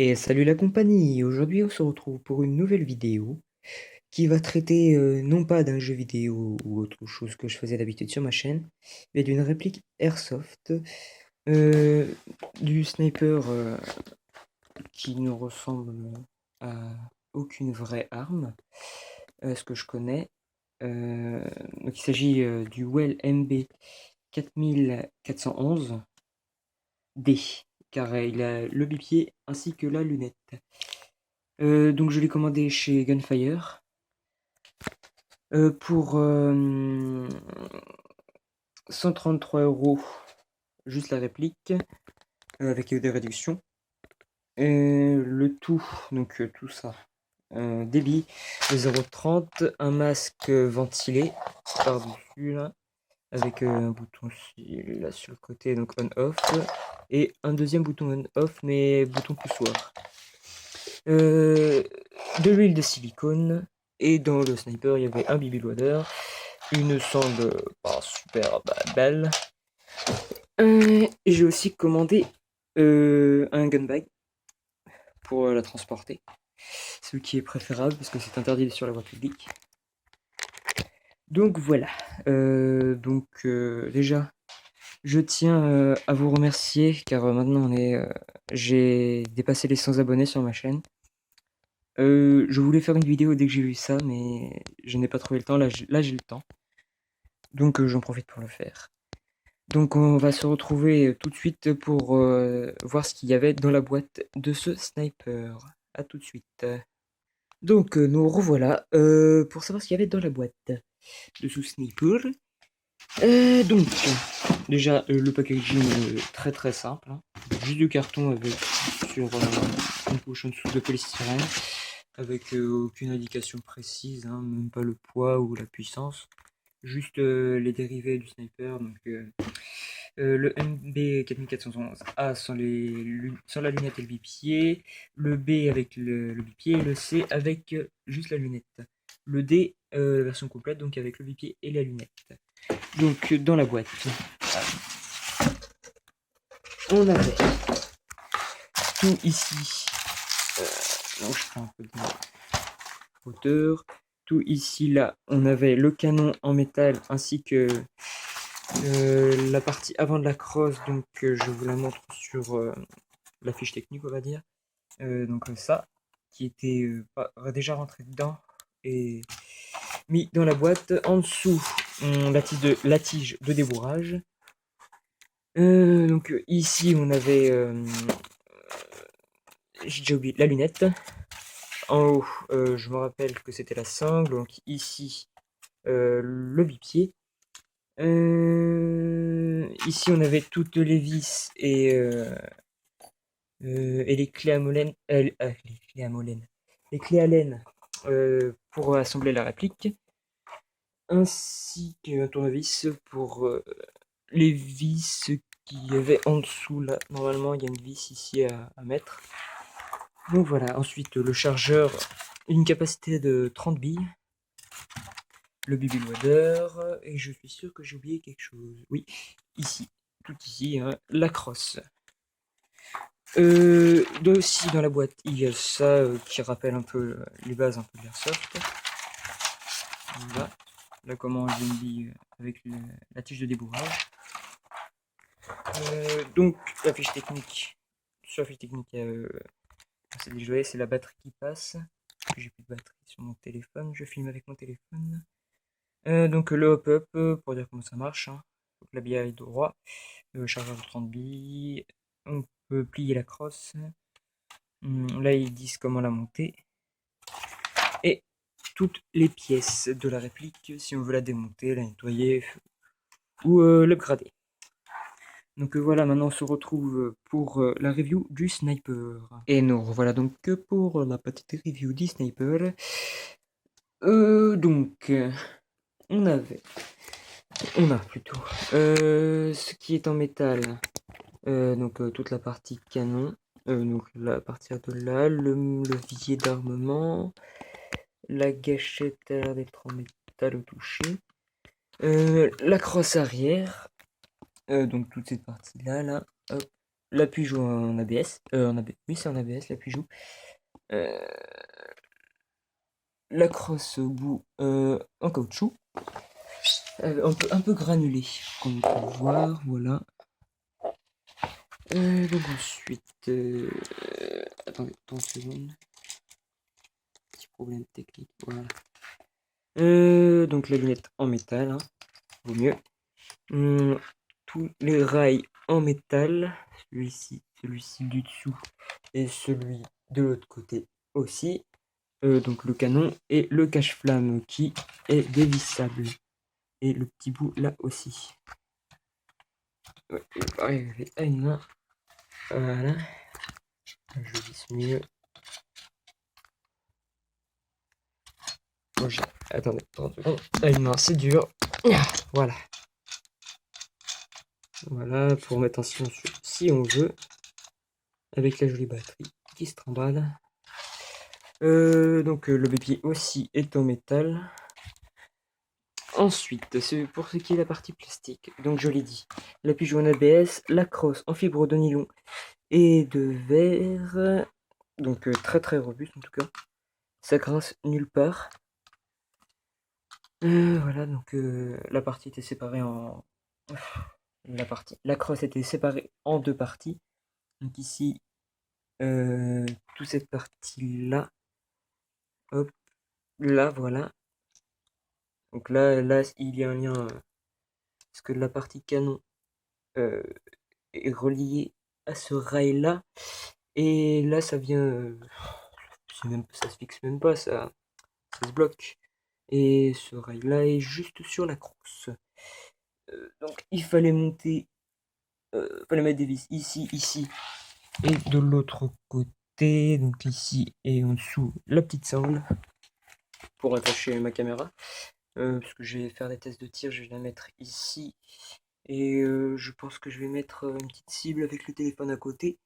Et salut la compagnie! Aujourd'hui, on se retrouve pour une nouvelle vidéo qui va traiter non pas d'un jeu vidéo ou autre chose que je faisais d'habitude sur ma chaîne, mais d'une réplique Airsoft euh, du sniper qui ne ressemble à aucune vraie arme, ce que je connais. Euh, donc il s'agit du Well MB 4411D, car il a le bipied ainsi que la lunette. Donc je l'ai commandé chez Gunfire pour 133 € juste la réplique avec des réductions. Le tout, donc tout ça. Débit 0,30, un masque ventilé par-dessus là, avec un bouton là sur le côté, donc on-off, et un deuxième bouton on-off, mais bouton poussoir. Euh, de l'huile de silicone, et dans le sniper, il y avait un BB loader, une sonde pas super belle. Et j'ai aussi commandé un gun bag pour la transporter, ce qui est préférable parce que c'est interdit sur la voie publique. Donc voilà. Déjà, je tiens à vous remercier car maintenant j'ai dépassé les 100 abonnés sur ma chaîne. Je voulais faire une vidéo dès que j'ai vu ça, mais je n'ai pas trouvé le temps. Là, j'ai le temps. Donc j'en profite pour le faire. Donc on va se retrouver tout de suite pour voir ce qu'il y avait dans la boîte de ce sniper. A tout de suite. Donc nous revoilà pour savoir ce qu'il y avait dans la boîte de ce sniper. Donc déjà le packaging très très simple, hein. Juste du carton avec sur une pochette de polystyrène avec aucune indication précise, hein, même pas le poids ou la puissance. Juste les dérivés du sniper, donc le MB 4411A sans la lunette et le bipied, le B avec le bipied et le C avec juste la lunette. Le D, la version complète, donc avec le bipied et la lunette. Donc dans la boîte, on avait tout ici. Donc je prends un peu de hauteur. Tout ici, là, on avait le canon en métal ainsi que la partie avant de la crosse, donc je vous la montre sur la fiche technique, on va dire. Donc ça, qui était déjà rentré dedans et mis dans la boîte. En dessous, la tige de débourrage. Donc ici, on avait, j'ai déjà oublié, la lunette. En haut, je me rappelle que c'était la sangle. Donc ici, le bipied. Ici, on avait toutes les vis et les clés à molène, les clés à laine pour assembler la réplique, ainsi qu'un tournevis pour les vis qu'il y avait en dessous. Là, normalement, il y a une vis ici à mettre. Donc voilà. Ensuite, le chargeur, une capacité de 30 billes. Le BB Loader, et je suis sûr que j'ai oublié quelque chose. Oui, ici, tout ici, hein, la crosse. Aussi dans la boîte, il y a ça qui rappelle un peu les bases un peu de l'airsoft. Voilà, la commande zombie avec la tige de débourrage. Donc la fiche technique. Sur la fiche technique, c'est déjoué, c'est la batterie qui passe. J'ai plus de batterie sur mon téléphone, je filme avec mon téléphone. Donc le hop-up, pour dire comment ça marche, hein. Donc l'habillage droit, le chargeur de 30 billes, on peut plier la crosse. Là ils disent comment la monter. Et toutes les pièces de la réplique si on veut la démonter, la nettoyer ou l'upgrader. Donc voilà, maintenant on se retrouve pour la review du sniper. Et nous revoilà donc pour la petite review du sniper. Donc on a plutôt ce qui est en métal, donc toute la partie canon, donc là, à partir de là, le visier d'armement, la gâchette a l'air d'être en métal au toucher, la crosse arrière, donc toute cette partie là, hop, l'appui joue en ABS. Oui, c'est en ABS, l'appui joue. Euh, la crosse au bout en caoutchouc. Un peu granulé, comme on peut voir, voilà. Donc ensuite, attendez, 30 secondes. Petit problème technique, voilà. Donc la lunette en métal, hein, vaut mieux. Tous les rails en métal, celui-ci du dessous et celui de l'autre côté aussi. Donc le canon et le cache-flamme qui est dévissable. Et le petit bout là aussi. Ouais, pareil, à une main. Voilà. Je visse mieux. Bon, attendez, 30 secondes. À une main, c'est dur. Voilà. Voilà, pour mettre un silencieux si on veut. Avec la jolie batterie qui se trimballe. Donc le bépier aussi est en métal. Ensuite, c'est pour ce qui est la partie plastique. Donc je l'ai dit, l'appui joue en ABS, la crosse en fibre de nylon et de verre. Donc très très robuste en tout cas. Ça grince nulle part. Voilà, donc la partie était séparée en... La crosse était séparée en deux parties. Donc ici, toute cette partie-là. Hop, là, voilà. Donc là, il y a un lien, parce que la partie canon euh, est reliée à ce rail-là. Et là, ça vient... ça se fixe même pas, ça se bloque. Et ce rail-là est juste sur la crosse. Donc il fallait monter, fallait mettre des vis ici, ici, et de l'autre côté, donc ici et en dessous, la petite sangle pour attacher ma caméra. Parce que je vais faire des tests de tir, je vais la mettre ici. Et je pense que je vais mettre une petite cible avec le téléphone à côté.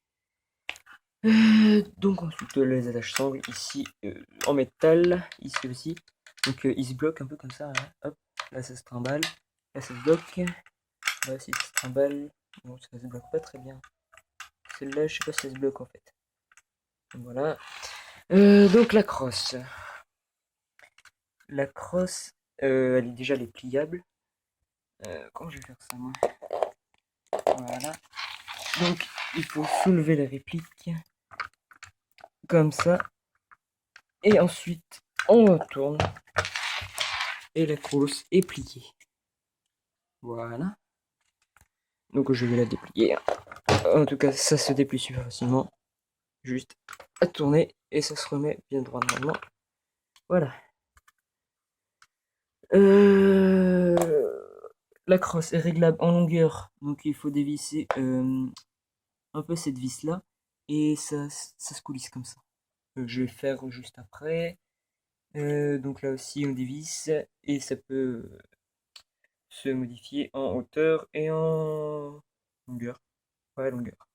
Donc ensuite les attaches sangles ici en métal, ici aussi. Donc ils se bloquent un peu comme ça, hein. Hop, là ça se trimballe, là ça se bloque, là aussi ça se trimballe. Bon, ça se bloque pas très bien. Celle-là, je sais pas si ça se bloque en fait. Donc, voilà. Donc la crosse. La crosse, elle est déjà elle est pliable. Comment je vais faire ça moi? Voilà. Donc il faut soulever la réplique comme ça. Et ensuite on retourne. Et la crosse est pliée. Voilà. Donc je vais la déplier. En tout cas, ça se déplie super facilement. Juste à tourner et ça se remet bien droit normalement. Voilà. La crosse est réglable en longueur. Donc il faut dévisser un peu cette vis là. Et ça se coulisse comme ça. Je vais le faire juste après. Donc là aussi on dévisse. Et ça peut se modifier en hauteur et en longueur. Ouais, longueur.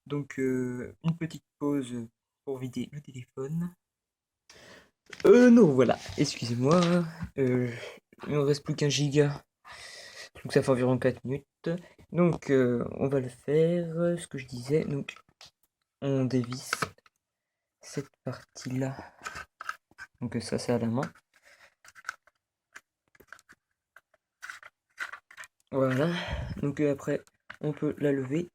Donc une petite pause pour vider le téléphone. Non, voilà, excusez-moi. Il ne me reste plus qu'un giga. Donc ça fait environ 4 minutes. Donc on va le faire, ce que je disais. Donc on dévisse cette partie-là. Donc ça c'est à la main. Voilà. Donc après on peut la lever.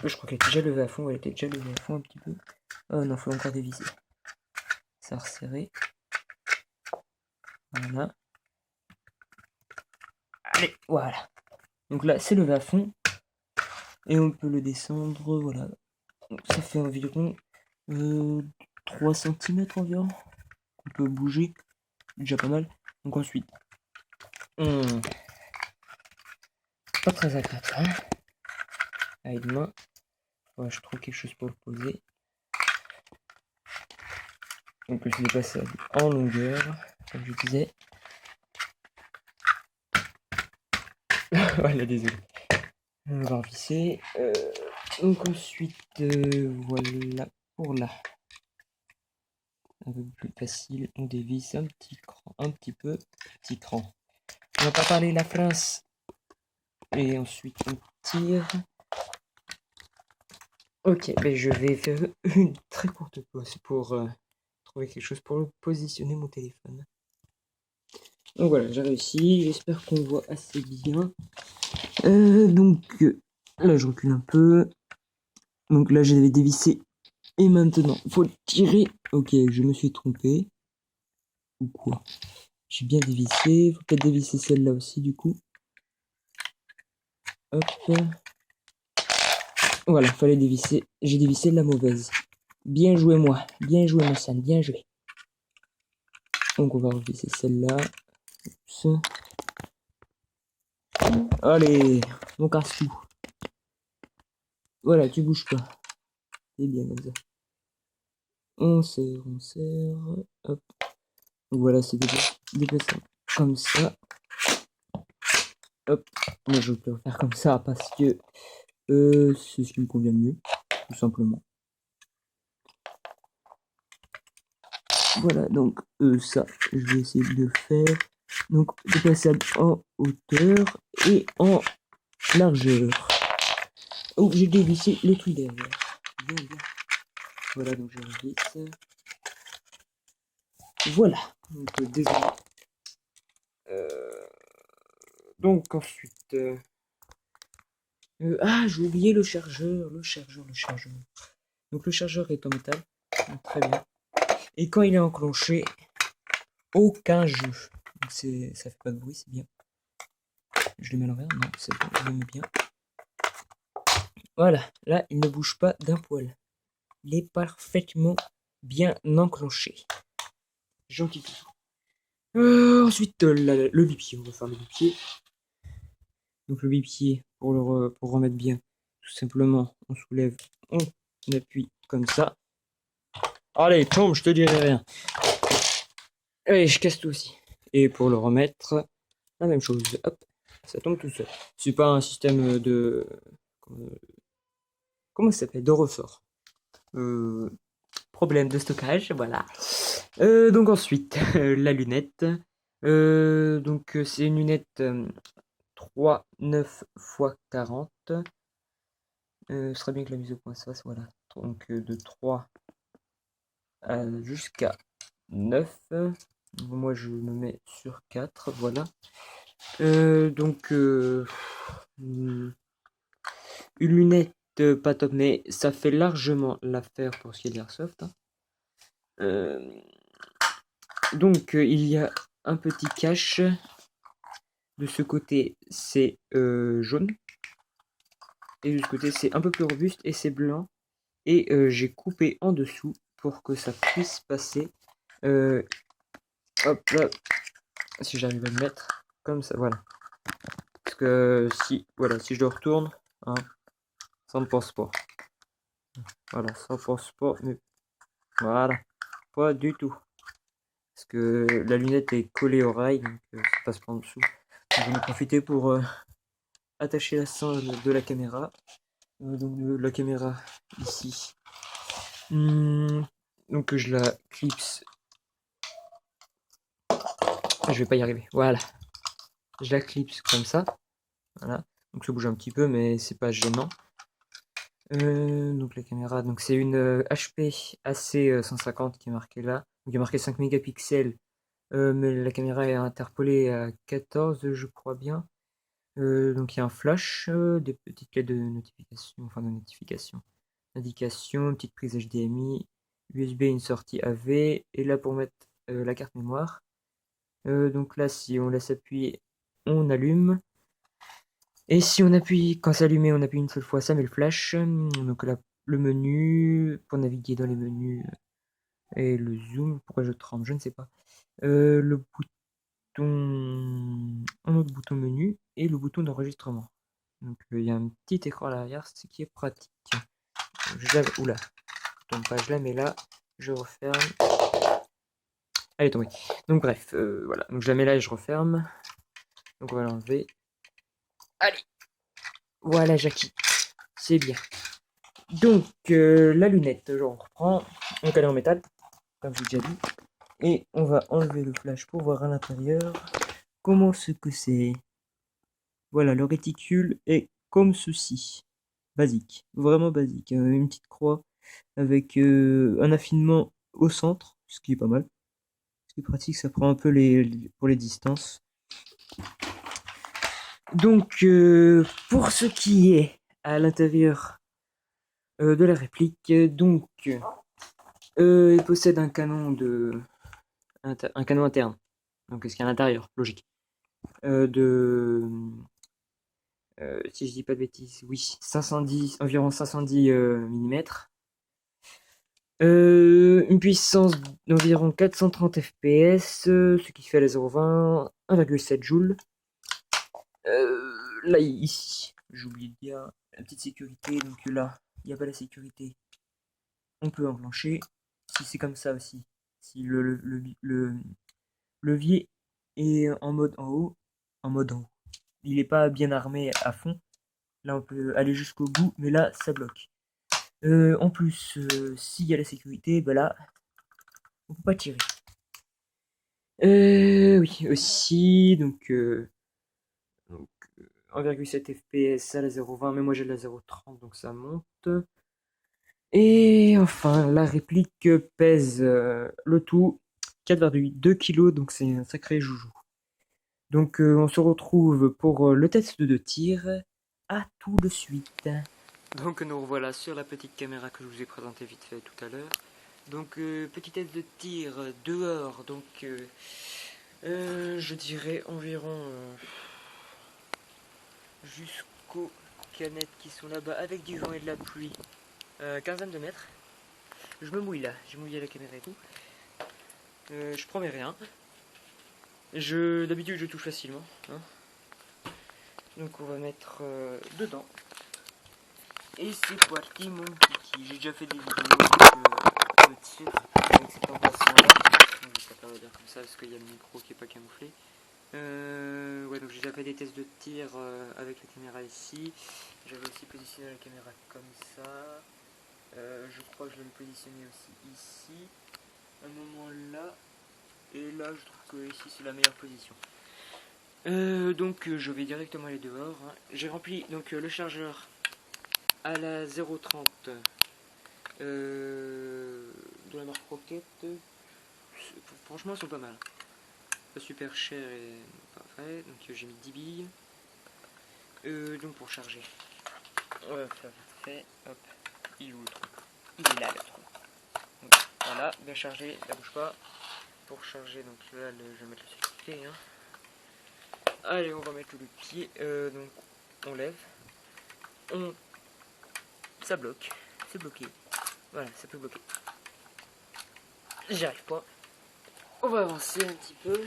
Je crois qu'elle était déjà levée à fond. Elle était déjà levée à fond un petit peu. Oh non, faut encore dévisser. Ça a resserré. Voilà. Allez, voilà. Donc là, c'est levé à fond. Et on peut le descendre, voilà. Donc ça fait environ 3 cm environ. On peut bouger. Déjà pas mal. Donc ensuite, pas très agréable, hein. Avec une main. Ouais, je trouve quelque chose pour le poser. Donc je dépasse en longueur, comme je disais. Voilà, désolé. On va revisser. Donc ensuite, voilà pour là. Un peu plus facile, on dévisse un petit cran, un petit peu, petit cran. On va pas parler la France. Et ensuite, on sortir. Ok, mais je vais faire une très courte pause pour trouver quelque chose pour positionner mon téléphone. Donc voilà, j'ai réussi. J'espère qu'on voit assez bien. Là, je recule un peu. Donc là, j'avais dévissé. Et maintenant, faut le tirer. Ok, je me suis trompé. Ou quoi? J'ai bien dévissé. Faut peut-être dévisser celle-là aussi, du coup. Hop. Voilà, fallait dévisser. J'ai dévissé la mauvaise. Bien joué, moi. Bien joué, ma Sam. Bien joué. Donc, on va revisser celle-là. Allez, mon casse-cou. Voilà, tu bouges pas. C'est bien comme ça. On serre, on serre. Hop. Voilà, c'est dépassant. Comme ça. Hop. Moi, je peux le faire comme ça parce que c'est ce qui me convient le mieux. Tout simplement. Voilà, donc ça, je vais essayer de le faire. Donc, dépassable en hauteur et en largeur. Oh, j'ai dévissé le truc derrière. Bien, bien. Voilà, donc je revisse. Voilà. Donc, désolé. Donc, ensuite... ah, j'ai oublié le chargeur. Donc, le chargeur est en métal. Donc, très bien. Et quand il est enclenché, aucun jeu. Donc, ça fait pas de bruit, c'est bien. Je le mets à l'envers. Non, c'est bon, je le mets bien. Voilà, là, il ne bouge pas d'un poil. Il est parfaitement bien enclenché. Gentil tout. Ensuite, le bipied. On va faire le bipied. Donc le bipied, pour remettre bien, tout simplement, on soulève, on appuie comme ça. Allez, tombe, je te dirai rien. Allez, je casse tout aussi. Et pour le remettre, la même chose. Hop, ça tombe tout seul. C'est pas un système de... Comment ça s'appelle? De ressort. Problème de stockage, voilà. Donc ensuite, la lunette. C'est une lunette 3,9 x 40. Ce serait bien que la mise au point se fasse, voilà. Donc de 3 jusqu'à 9. Moi je me mets sur 4, voilà. Une lunette pas top, mais ça fait largement l'affaire pour ce qui est de l'airsoft. Hein. Il y a un petit cache. De ce côté, c'est jaune. Et de ce côté, c'est un peu plus robuste et c'est blanc. Et j'ai coupé en dessous pour que ça puisse passer. Hop là. Si j'arrive à le mettre comme ça, voilà. Parce que si je le retourne, hein, ça ne passe pas. Voilà, ça passe pas. Mais voilà, pas du tout. Parce que la lunette est collée au rail, donc ça passe pas en dessous. Donc, j'en ai profité pour attacher la ceinture de la caméra. La caméra ici. Donc je la clipse. Je vais pas y arriver. Voilà. Je la clipse comme ça. Voilà. Donc ça bouge un petit peu, mais c'est pas gênant. Donc la caméra, donc c'est une HP AC150 qui est marquée là. Donc il est marqué 5 mégapixels. Mais la caméra est interpolée à 14, je crois bien. Donc il y a un flash, des petites clés de notification, enfin de notification. Indication, petite prise HDMI, USB, une sortie AV, et là pour mettre la carte mémoire. Donc là, si on laisse appuyer, on allume. Et si on appuie, quand c'est allumé, on appuie une seule fois, ça met le flash. Donc là, le menu, pour naviguer dans les menus, et le zoom, pourquoi je tremble, je ne sais pas. Le bouton, un autre bouton menu, et le bouton d'enregistrement. Donc il y a un petit écran à l'arrière, ce qui est pratique. Oula, je tombe pas, je la mets là, je referme. Elle est tombée. Donc bref, voilà. Donc je la mets là et je referme. Donc on va l'enlever. Allez. Voilà, Jackie. C'est bien. Donc la lunette, je reprends. Donc elle est en métal, comme je l'ai déjà dit. Et on va enlever le flash pour voir à l'intérieur comment ce que c'est. Voilà, le réticule est comme ceci. Basique, vraiment basique. Une petite croix avec un affinement au centre, ce qui est pas mal. Ce qui est pratique, ça prend un peu pour les distances. Donc, pour ce qui est à l'intérieur de la réplique, donc, il possède un canon interne. Donc, ce qu'il y a à l'intérieur, logique. Si je dis pas de bêtises, oui, environ 510 mm. Une puissance d'environ 430 fps, ce qui fait la 0,20, 1,7 joules. Là, ici, j'ai oublié de dire la petite sécurité, donc là, il n'y a pas la sécurité. On peut enclencher. Si c'est comme ça aussi, si le levier est en mode en haut, il n'est pas bien armé à fond. Là, on peut aller jusqu'au bout, mais là, ça bloque. En plus, s'il y a la sécurité, bah là, on peut pas tirer. Oui, aussi, donc 1,7 fps à la 0,20, mais moi j'ai la 0,30, donc ça monte. Et enfin, la réplique pèse le tout 4,2 kg, donc c'est un sacré joujou. Donc on se retrouve pour le test de tir. À tout de suite. Donc nous revoilà sur la petite caméra que je vous ai présentée vite fait tout à l'heure. Donc petit test de tir dehors, donc je dirais environ jusqu'aux canettes qui sont là-bas avec du vent et de la pluie, quinzaine de mètres. Je me mouille là, j'ai mouillé la caméra et tout. Je promets rien. D'habitude je touche facilement. Hein. Donc on va mettre dedans. Et c'est parti mon kiki. J'ai déjà fait des vidéos de tir avec cet emplacement-là. Je vais pas le dire comme ça parce qu'il y a le micro qui est pas camouflé. Ouais, donc j'ai déjà fait des tests de tir avec la caméra ici. J'avais aussi positionné la caméra comme ça. Je crois que je l'ai positionné aussi ici. À un moment là. Et là, je trouve que ici c'est la meilleure position. Donc je vais directement aller dehors. Hein. J'ai rempli donc le chargeur à la 0,30 de la marque Rocket. Franchement, ils sont pas mal. Pas super cher et parfait. Donc j'ai mis 10 billes. Donc pour charger. On va faire vite fait. Hop. Il est où le trou? Il est là le trou. Donc, voilà, bien chargé, ça bouge pas. Pour charger, donc là, je vais mettre le sécurité. Hein. Allez, on va mettre le pied. Donc on lève. Ça bloque. C'est bloqué. Voilà, ça peut bloquer. J'y arrive pas. On va avancer un petit peu.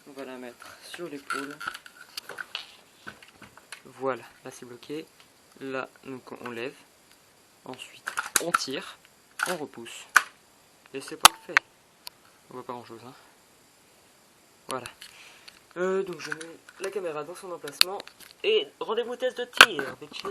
On va la mettre sur l'épaule. Voilà, là c'est bloqué. Là, donc on lève. Ensuite, on tire. On repousse. Et c'est parfait. On voit pas grand chose. Hein. Voilà. Donc je mets la caméra dans son emplacement. Et rendez-vous test de tir, bitches.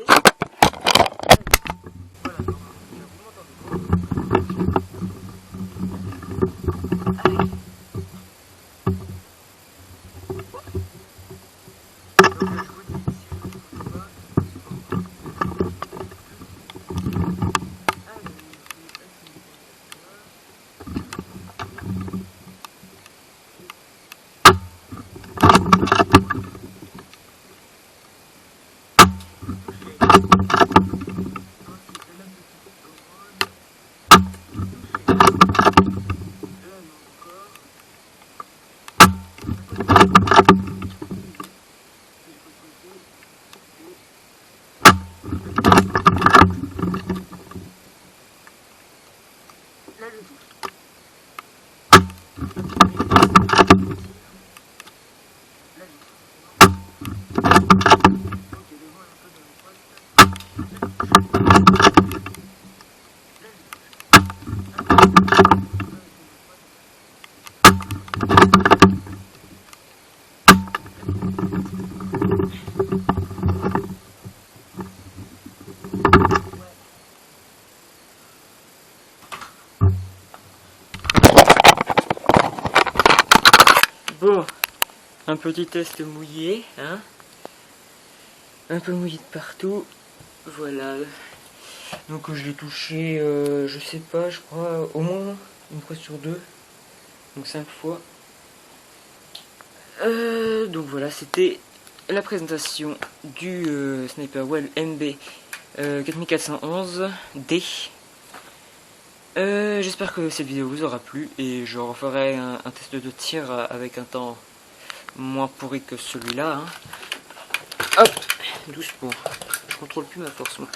Bon, un petit test mouillé, hein. un peu mouillé de partout. Voilà. Donc je l'ai touché, je sais pas, je crois au moins une fois sur deux. Donc 5 fois. Donc voilà, c'était la présentation du Sniper Well MB 4411D. J'espère que cette vidéo vous aura plu et je referai un test de tir avec un temps moins pourri que celui-là. Hein. Hop, doucement. Je contrôle plus ma force moi.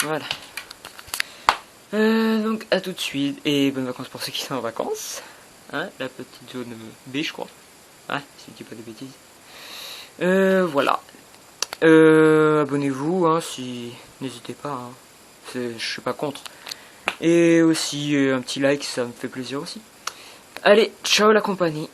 Voilà. Donc à tout de suite et bonnes vacances pour ceux qui sont en vacances. Hein, la petite zone B je crois. Ah, si je dis pas de bêtises. Voilà. Abonnez-vous, hein, si... N'hésitez pas, hein. Je suis pas contre. Et aussi un petit like, ça me fait plaisir aussi. Allez, ciao la compagnie.